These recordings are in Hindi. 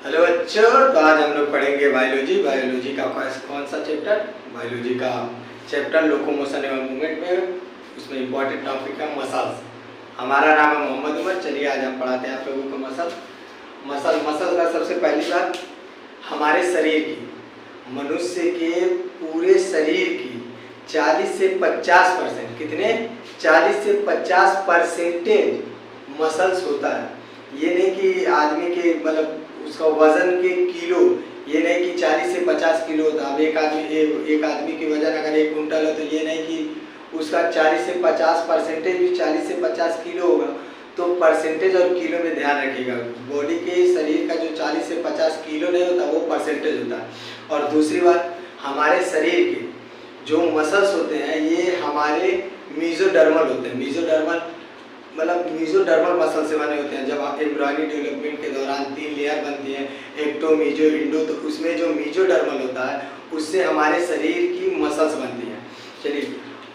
हेलो बच्चों, तो आज हम लोग पढ़ेंगे बायोलॉजी का कौन सा चैप्टर? बायोलॉजी का चैप्टर लोकोमोशन एवं मूवमेंट में उसमें इम्पोर्टेंट टॉपिक है मसल्स। हमारा नाम है मोहम्मद उमर। चलिए आज हम पढ़ाते हैं आप लोगों को मसल का सबसे पहली बात, हमारे शरीर की, मनुष्य के पूरे शरीर की 40 से 50%, कितने 40 से 50% मसल्स होता है। ये नहीं कि आदमी के मतलब उसका वजन के किलो, ये नहीं कि 40 से 50 किलो होता है। अब एक आदमी की वजन अगर 1 कुंटल है तो ये नहीं कि उसका 40 से 50% भी 40 से 50 किलो होगा। तो परसेंटेज और किलो में ध्यान रखिएगा। बॉडी के शरीर का जो 40 से 50 किलो नहीं होता वो परसेंटेज होता है। और दूसरी बात, हमारे शरीर के जो मसल्स होते हैं ये हमारे मीजोडर्मल होते हैं। मीजोडर्मल मसल से बने होते हैं। जब एम्ब्रियोनिक डेवलपमेंट के दौरान 3 लेयर बनती हैं, एक्टो, मीजो, इंडो, तो उसमें जो मीजोडर्मल होता है उससे हमारे शरीर की मसल्स बनती हैं। चलिए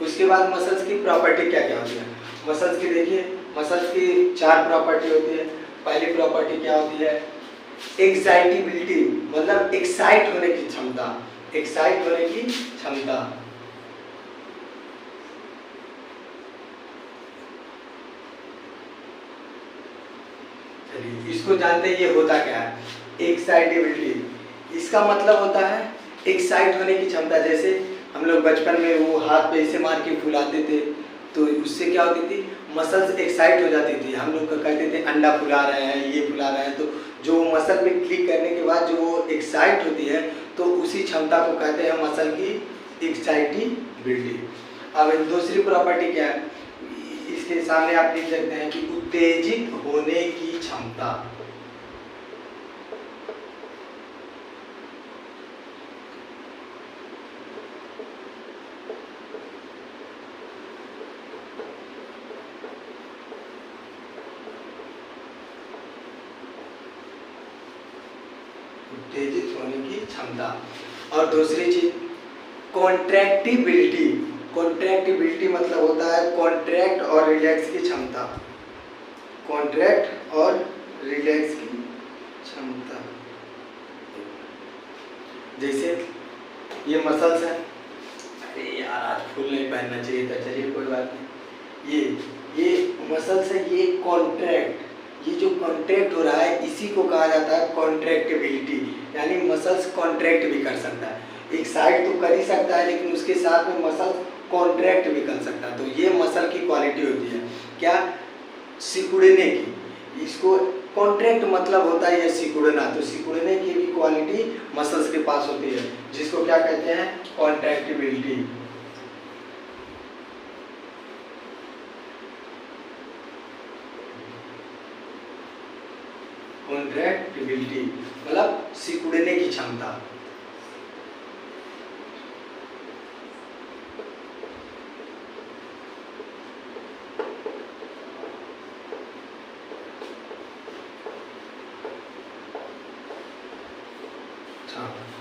उसके बाद मसल्स की प्रॉपर्टी क्या क्या होती है। मसल्स की देखिए, मसल्स की 4 प्रॉपर्टी होती है। पहली प्रॉपर्टी क्या होती है? एक्साइटेबिलिटी, मतलब एक्साइट होने की क्षमता। एक्साइट होने की क्षमता। इसको जानते हैं, ये होता क्या है? एक्साइटेबिलिटी, इसका मतलब होता है एक्साइट होने की क्षमता। जैसे हम लोग बचपन में वो हाथ पे ऐसे मार के फुलाते थे तो उससे क्या होती थी? मसल्स एक्साइट हो जाती थी। हम लोग कहते थे अंडा फुला रहे हैं, ये फुला रहे हैं। तो जो मसल पे क्लिक करने के बाद जो एक्साइट होती है तो उसी क्षमता को कहते हैं मसल की एक्साइटेबिलिटी। अब दूसरी प्रॉपर्टी क्या है? इसके सामने आप लिख सकते हैं कि उत्तेजित होने की क्षमता। उत्तेजित होने की क्षमता। और दूसरी चीज कॉन्ट्रैक्टिबिलिटी। कॉन्ट्रैक्टिबिलिटी मतलब होता है कॉन्ट्रैक्ट और रिलैक्स की क्षमता। कॉन्ट्रैक्ट और रिलैक्स की क्षमता। जैसे ये मसल्स है, अरे यार आज फुल नहीं पहनना चाहिए था, चलिए कोई बात नहीं। ये मसल्स है, ये कॉन्ट्रैक्ट, ये जो कॉन्ट्रैक्ट हो रहा है इसी को कहा जाता है कॉन्ट्रैक्टिबिलिटी। यानी मसल्स कॉन्ट्रैक्ट भी कर सकता है। एक्साइट तो कर ही सकता है लेकिन उसके साथ में मसल कॉन्ट्रैक्ट भी कर सकता है। तो ये मसल की क्वालिटी होती है क्या? सिकुड़ने की। इसको कॉन्ट्रैक्ट मतलब होता है ये सिकुड़ना, तो सिकुड़ने की भी क्वालिटी मसल्स के पास होती है, जिसको क्या कहते हैं? कॉन्ट्रैक्टिबिलिटी। कॉन्ट्रैक्टिबिलिटी मतलब सिकुड़ने की क्षमता।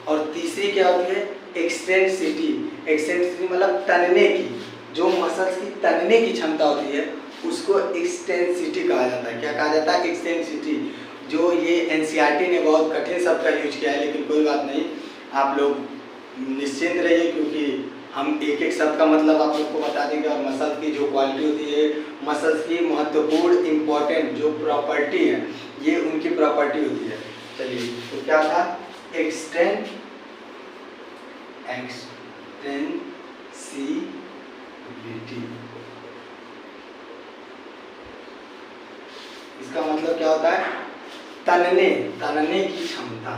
और तीसरी क्या होती है? एक्सटेंसिटी। एक्सटेंसिटी मतलब तनने की, जो मसल्स की तनने की क्षमता होती है उसको एक्सटेंसिटी कहा जाता है। क्या कहा जाता है? एक्सटेंसिटी। जो ये एनसीईआरटी ने बहुत कठिन शब्द का यूज किया है, लेकिन कोई बात नहीं, आप लोग निश्चिंत रहिए क्योंकि हम एक एक शब्द का मतलब आप लोग को बता देंगे। और मसल की जो क्वालिटी होती है, मसल्स की महत्वपूर्ण इम्पोर्टेंट जो प्रॉपर्टी है, ये उनकी प्रॉपर्टी होती है। चलिए तो क्या था? एक्सटेंसिबिलिटी। इसका मतलब क्या होता है? तनने की क्षमता।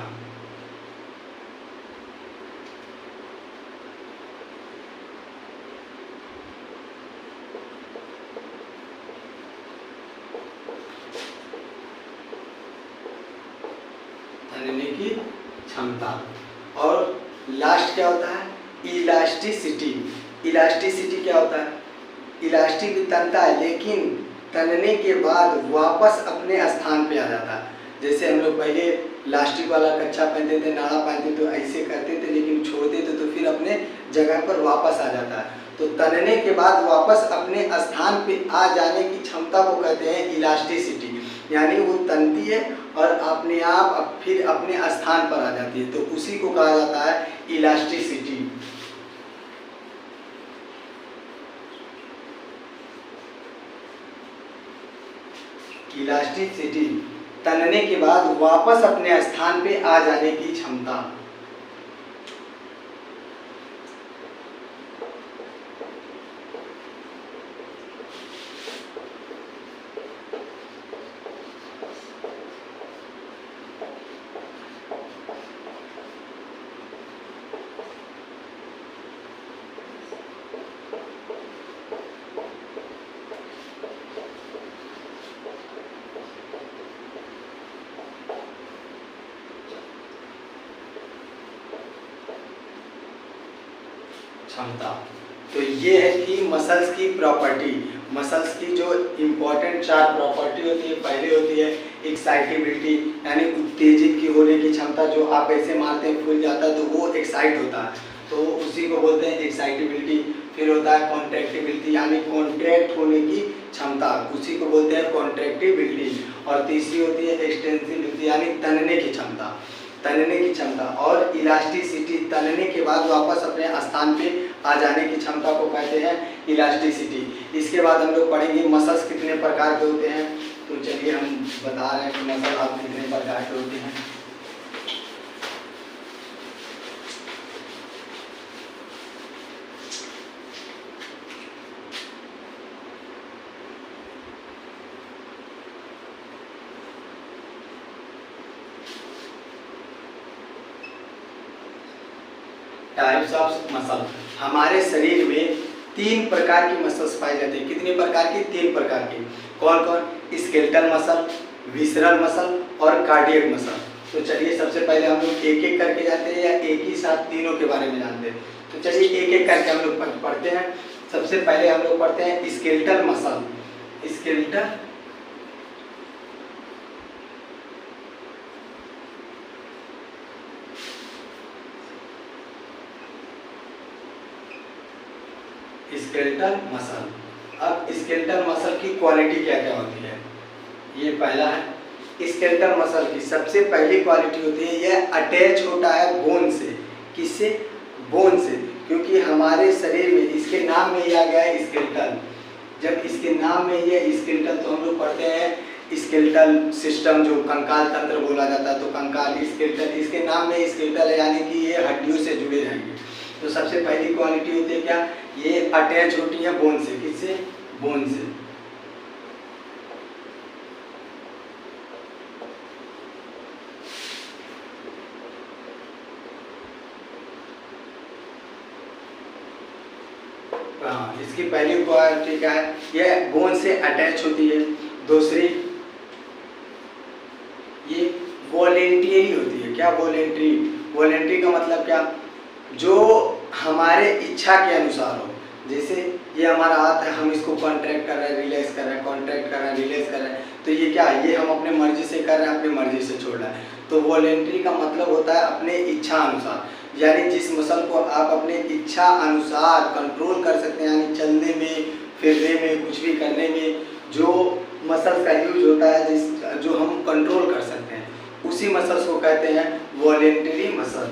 तनने की क्षमता। और लास्ट क्या होता है? इलास्टिसिटी। इलास्टिसिटी क्या होता है? इलास्टिक तनता है लेकिन तनने के बाद वापस अपने स्थान पे आ जाता है। जैसे हम लोग पहले लास्टिक वाला कच्छा पहनते थे, नाड़ा पहनते तो ऐसे करते थे, लेकिन छोड़ देते तो फिर अपने जगह पर वापस आ जाता है। तो तनने के बाद वापस अपने स्थान पे आ जाने की क्षमता को कहते हैं इलास्टिसिटी। यानी वो तनती है और अपने आप फिर अपने स्थान पर आ जाती है, तो उसी को कहा जाता है इलास्टिसिटी। इलास्टिसिटी तनने के बाद वापस अपने स्थान पे आ जाने की क्षमता। क्षमता। तो ये है कि मसल्स की प्रॉपर्टी। मसल्स की जो इम्पोर्टेंट 4 प्रॉपर्टी होती है, पहले होती है एक्साइटेबिलिटी, यानी उत्तेजित की होने की क्षमता। जो आप ऐसे मारते हैं फूल जाता है तो वो एक्साइट होता है, तो उसी को बोलते हैं एक्साइटेबिलिटी। फिर होता है कॉन्ट्रैक्टिबिलिटी, यानी कॉन्ट्रैक्ट होने की क्षमता, उसी को बोलते हैं कॉन्ट्रैक्टिबिलिटी। और तीसरी होती है एक्सटेंसिबिलिटी, यानी तनने की क्षमता, तनने की क्षमता। और इलास्टिसिटी, तनने के बाद वापस अपने स्थान पे आ जाने की क्षमता को कहते हैं इलास्टिसिटी। इसके बाद हम लोग पढ़ेंगे मसल्स कितने प्रकार के होते हैं। तो चलिए हम बता रहे हैं कि मसल आप कितने प्रकार के होते हैं। Types of muscle. हमारे शरीर में 3 प्रकार की मसल्स पाई जाती है। कितने प्रकार की? 3 प्रकार की। कौन कौन? स्केलेटल मसल, विसरल मसल और कार्डियक मसल। तो चलिए सबसे पहले हम लोग एक एक करके जाते हैं या एक ही साथ तीनों के बारे में जानते हैं। तो चलिए एक एक करके हम लोग पढ़ते हैं। सबसे पहले हम लोग पढ़ते हैं skeletal muscle. Skeletal skeletal muscle. अब स्केलेटल मसल की क्वालिटी क्या क्या होती है? ये पहला है स्केलेटल मसल की सबसे पहली क्वालिटी होती है यह अटैच होता है बोन से। किससे? बोन से। क्योंकि हमारे शरीर में इसके नाम में ही आ गया है स्केलेटल। जब इसके नाम में ही है स्केलेटल तो हम लोग पढ़ते हैं स्केलेटल सिस्टम, जो कंकाल तंत्र बोला जाता है। तो कंकाल स्केलेटल, इसके नाम में स्केलेटल है, यानी कि ये हड्डियों से जुड़े रहेंगे। तो सबसे पहली क्वालिटी होती है क्या? ये अटैच होती है बोन से। किससे? बोन से। हाँ, इसकी पहली क्वालिटी क्या है? ये बोन से अटैच होती है। दूसरी, ये वॉलेंटरी होती है। क्या? वॉलेंटरी। वॉलेंटरी का मतलब क्या? जो हमारे इच्छा के अनुसार हो। जैसे ये हमारा हाथ है, हम इसको कॉन्ट्रैक्ट कर रहे हैं, रिलैक्स कर रहे हैं, कॉन्ट्रैक्ट कर रहे हैं, रिलैक्स कर रहे हैं, तो ये क्या? ये हम अपने मर्जी से कर रहे हैं, अपनी मर्जी से छोड़ रहे हैं। तो वॉलेंटरी का मतलब होता है अपने इच्छा अनुसार, यानी जिस मसल को आप अपने इच्छा अनुसार कंट्रोल कर सकते हैं, यानी चलने में, फिरने में, कुछ भी करने में जो मसल्स का यूज होता है, जो हम कंट्रोल कर सकते हैं, उसी मसल्स को कहते हैं वॉलेंटरी मसल।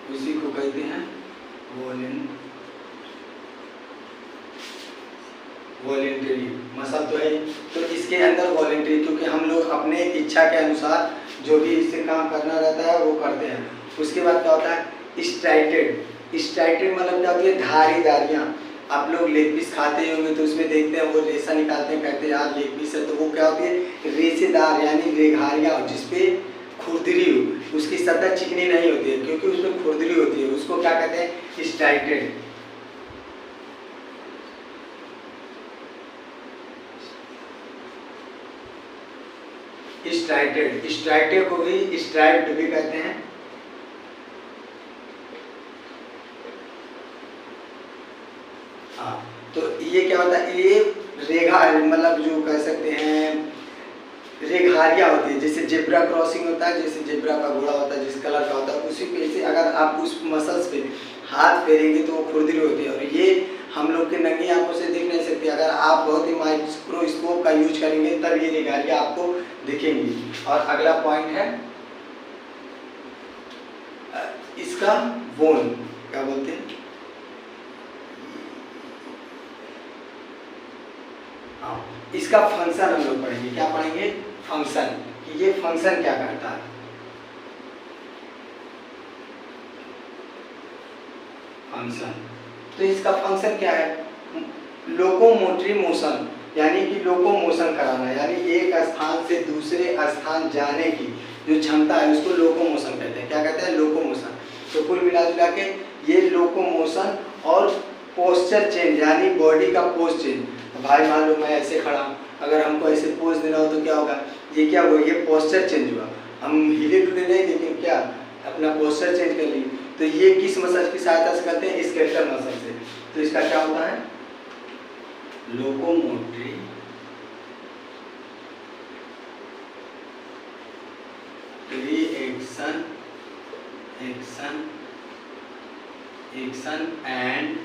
उसी को कहते हैं वॉलेंटरी मसल। तो है, तो इसके अंदर वॉलेंटरी, क्योंकि हम लोग अपने इच्छा के अनुसार जो भी इससे काम करना रहता है वो करते हैं। उसके बाद क्या होता है? स्ट्राइटेड। स्ट्राइटेड मतलब क्या होती है? धारीदारियाँ। आप लोग लेग पीस खाते होंगे तो उसमें देखते हैं वो रेशा निकालते हैं, कहते हैं यार लेग पीस है, तो वो क्या होती है? रेशेदार, यानी रेघारियाँ, जिसपे खुरदरी हो, उसकी सतह चिकनी नहीं होती है क्योंकि उसमें खुरदरी होती है, उसको क्या कहते हैं? स्ट्राइटेड। स्ट्राइटेड, स्ट्राइटेड को भी स्ट्राइप्ड भी कहते हैं। हाँ, तो ये क्या होता है? ये रेखा, मतलब जो कह सकते हैं रेघारियाँ होती है। जैसे जेब्रा क्रॉसिंग होता है, जैसे जेब्रा का घोड़ा होता है जिस कलर का होता है, उसी पे से अगर आप उस मसल्स पे हाथ फेरेंगे तो वो खुरदरी होती है। और ये हम लोग के नंगी आंखों से दिख नहीं सकती। अगर आप बहुत ही माइक्रोस्कोप का यूज करेंगे तब ये निगारियाँ आपको दिखेंगी। और अगला पॉइंट है इसका बोन, क्या बोलते हैं, इसका फंक्शन हम लोग पढ़ेंगे। क्या पढ़ेंगे? फंक्शन, कि ये फंक्शन क्या करता है। फंक्शन, तो इसका फंक्शन क्या है? लोकोमोटरी मोशन, यानी कि लोकोमोशन कराना, यानी एक स्थान से दूसरे स्थान जाने की जो क्षमता है उसको लोकोमोशन कहते हैं। क्या कहते हैं? लोकोमोशन। तो कुल मिला जुला के ये लोकोमोशन और पोस्चर चेंज, यानी बॉडी का पोज चेंज। भाई मान लो मैं ऐसे खड़ा हूँ, अगर हमको ऐसे पोज देना हो तो क्या होगा? ये क्या हुआ? ये पोस्चर चेंज हुआ। हम हिले डुले नहीं, लेकिन क्या अपना पोस्चर चेंज कर लिए। तो ये किस मसल की सहायता से करते हैं? स्केलेटल मसल से। तो इसका क्या होता है? Locomotory reaction, action and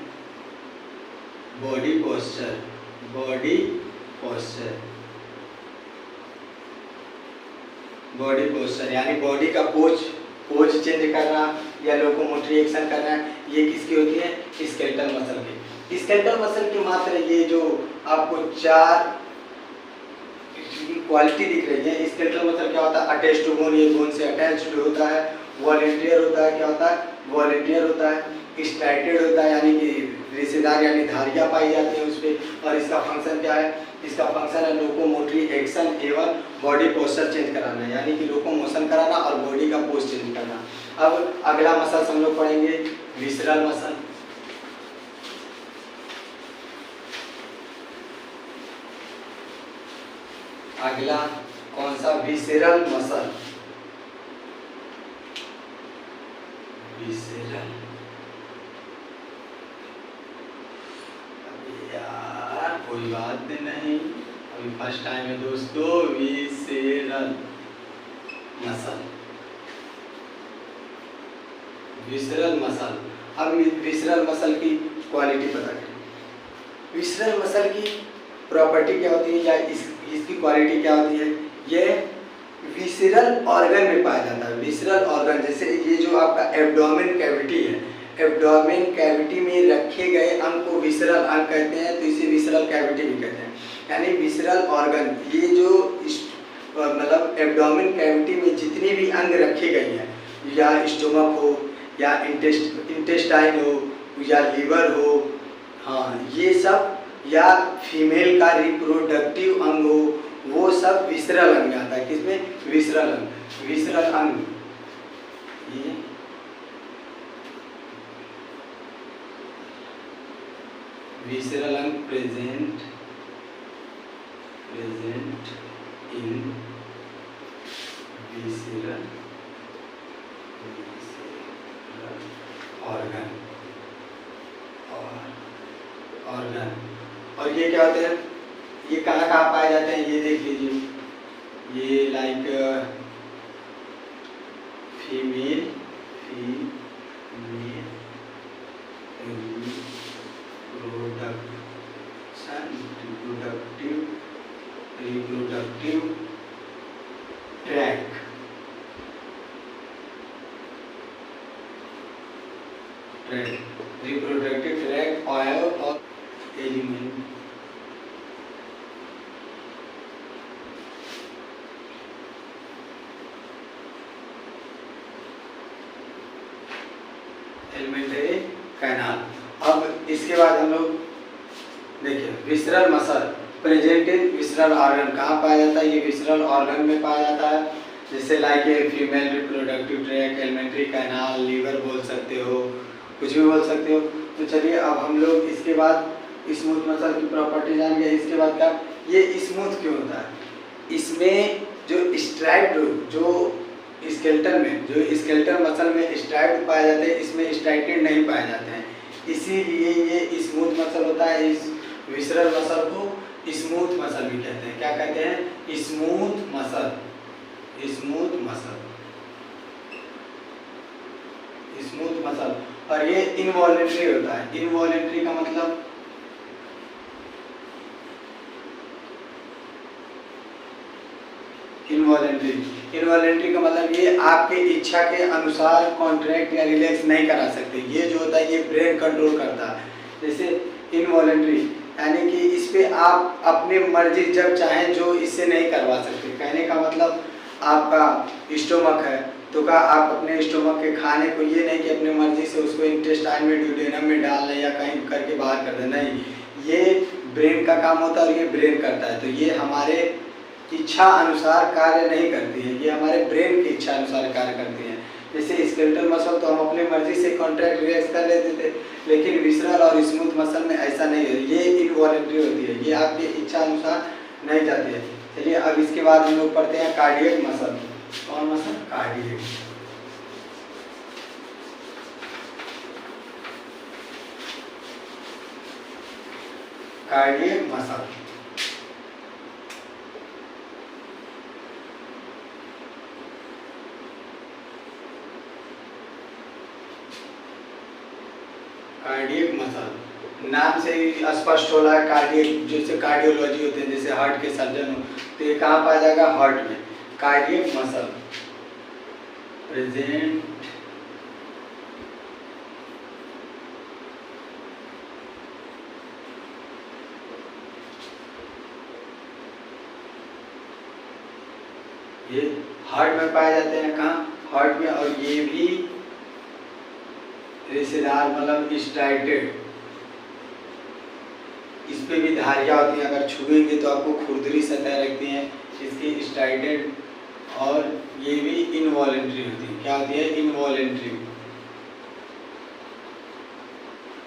body posture, body posture यानी बॉडी का पोज चेंज करना या लोकोमोटरी एक्शन करना, ये किसकी होती है? स्केलेटल मसल की। स्केलेटल मसल की मात्र ये जो आपको 4 क्वालिटी दिख रही है। स्केलेटल मसल क्या होता है? अटैच्ड टू बोन, ये बोन से अटैच्ड होता है। वॉलंटियर होता है, क्या होता है? वॉलंटियर होता है। स्ट्राइटेड होता है, यानी कि रेशेदार यानी धारियाँ पाई जाती हैं उस पर। और इसका फंक्शन क्या है? इसका फंक्शन है लोकोमोटरी एक्शन एवं बॉडी पोस्चर चेंज कराना, यानी कि लोकोमोशन कराना और बॉडी का पोज चेंज करना। अब अगला मसल हम लोग पढ़ेंगे विसरल मसल। अगला कौन सा? Visceral muscle. विसरल, यार कोई बात नहीं, अभी फर्स्ट टाइम है दोस्तों। Visceral muscle, visceral muscle. अब विसरल मसल की क्वालिटी पता करें। विसरल मसल की प्रॉपर्टी क्या होती है या इसकी क्वालिटी क्या होती है? ये विसरल ऑर्गन में पाया जाता है। विसरल ऑर्गन जैसे ये जो आपका एब्डोमेन कैविटी है, एब्डोमेन कैविटी में रखे गए अंग को विसरल अंग कहते हैं, तो इसे विसरल कैविटी भी कहते हैं। यानी विसरल ऑर्गन, ये जो मतलब एब्डोमेन कैविटी में जितनी भी अंग रखे गए हैं, या स्टोमक हो या इंटेस्टाइन हो या लीवर हो, हाँ ये सब, या फीमेल का रिप्रोडक्टिव अंग हो, वो सब विसरल अंग में आता है। किसमें? विसरल अंग। विसरल अंग ये विसरल अंग प्रेजेंट इन विसरल ऑर्गन। और ये क्या होते हैं? ये कहाँ कहाँ पाए जाते हैं? ये देख लीजिए, ये like female reproductive track, reproductive tract और एलिमेंट एलिमेंट्री कैनाल। अब इसके बाद हम लोग देखिए visceral muscle present in visceral organ. कहाँ पाया जाता है? ये विसरल ऑर्गन में पाया जाता है, जैसे like female reproductive tract, elementary canal, liver बोल सकते हो, कुछ भी बोल सकते हो। तो चलिए अब हम लोग इसके बाद स्मूथ मसल की प्रॉपर्टी जानेंगे। इसके बाद क्या, ये स्मूथ क्यों होता है? इसमें जो स्ट्राइप्ड, जो स्केलेटन में, जो स्केलेटल मसल में स्ट्राइप्ड पाए जाते हैं, इसमें स्ट्राइटेड नहीं पाए जाते हैं, इसीलिए ये स्मूथ मसल होता है। इस विसरल मसल को स्मूथ मसल भी कहते हैं। क्या कहते हैं? Smooth muscle, smooth muscle, smooth muscle. और ये इनवॉलेंट्री होता है। इनवॉलेंट्री का मतलब इनवॉलेंट्री। इनवॉलेंट्री का मतलब ये आपके इच्छा के अनुसार कॉन्ट्रैक्ट या रिलैक्स नहीं करा सकते। ये जो होता है ये ब्रेन कंट्रोल करता है। जैसे इनवॉलेंट्री यानी कि इस पे आप अपने मर्जी जब चाहें जो इससे नहीं करवा सकते। कहने का मतलब आपका स्टोमक है तो का आप अपने स्टोमक के खाने को ये नहीं कि अपने मर्जी से उसको इंटेस्टाइन में ड्यूडेनम में डाल दें या कहीं करके बाहर कर दें, नहीं, ये ब्रेन का काम होता है और ये ब्रेन करता है। तो ये हमारे इच्छा अनुसार कार्य नहीं करती है, ये हमारे ब्रेन की इच्छा अनुसार कार्य करती हैं। जैसे स्केलेटल मसल तो हम अपनी मर्जी से कॉन्ट्रैक्ट रिलैक्स कर लेते थे, लेकिन विसरल और स्मूथ मसल में ऐसा नहीं है, ये इनवॉलेंट्री होती है, ये आपकी इच्छा अनुसार नहीं जाती है। चलिए अब इसके बाद हम लोग पढ़ते हैं कार्डियक मसल। कौन muscle? Cardiac. Cardiac muscle cardiac muscle नाम से ही स्पष्ट हो रहा है। कार्डियक जैसे कार्डियोलॉजी होते हैं, जैसे हार्ट के सर्जन हो, तो ये कहाँ पाया जाएगा? हार्ट में। कार्डियक मसल प्रेजेंट ये हार्ट में पाए जाते हैं। कहाँ? हार्ट में। और ये भी रेशेदार मतलब स्ट्राइटेड, इस पे भी धारियाँ होती हैं, अगर छुएंगे तो आपको खुरदरी सतह रखती हैं इसकी स्ट्राइटेड। और ये भी इनवॉलेंट्री होती है। क्या होती है? इनवॉलेंट्री।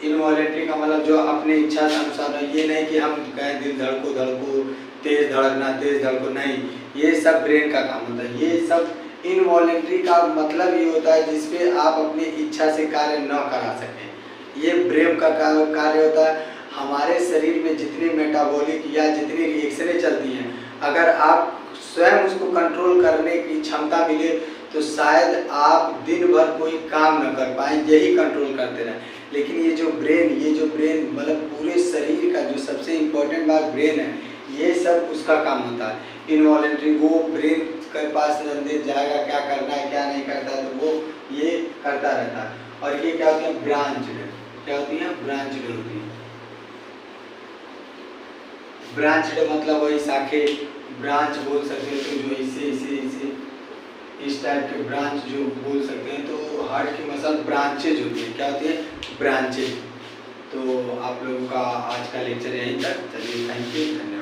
इनवॉलेंट्री का मतलब जो अपनी इच्छा के अनुसार है, ये नहीं कि हम कहें दिल धड़को धड़को तेज धड़कना तेज धड़को, नहीं, ये सब ब्रेन का काम होता है। ये सब इनवॉलेंट्री का मतलब ये होता है जिसपे आप अपनी इच्छा से कार्य न करा सकें। ये ब्रेन का कार्य होता है। हमारे शरीर में जितनी मेटाबॉलिक या जितनी रिएक्शनें चलती हैं, अगर आप स्वयं उसको कंट्रोल करने की क्षमता मिले तो शायद आप दिन भर कोई काम न कर पाएँ, यही कंट्रोल करते रहें। लेकिन ये जो ब्रेन मतलब पूरे शरीर का जो सबसे इम्पोर्टेंट बात ब्रेन है, ये सब उसका काम होता है। इनवॉलेंट्री वो ब्रेन के पास संदेश जाएगा क्या करना है क्या नहीं करता है, तो वो ये करता रहता है। और ये क्या होती है? ब्रांच्ड। क्या होती है? ब्रांच्ड होती है। ब्रांच्ड मतलब वही शाखे, ब्रांच बोल सकते हैं, तो जो इसे इस टाइप के ब्रांच जो बोल सकते हैं। तो हार्ट की मसल ब्रांचेज होती है। क्या होती है? ब्रांचेज। तो आप लोगों का आज का लेक्चर यहीं तक। चलिए, थैंक यू, धन्यवाद।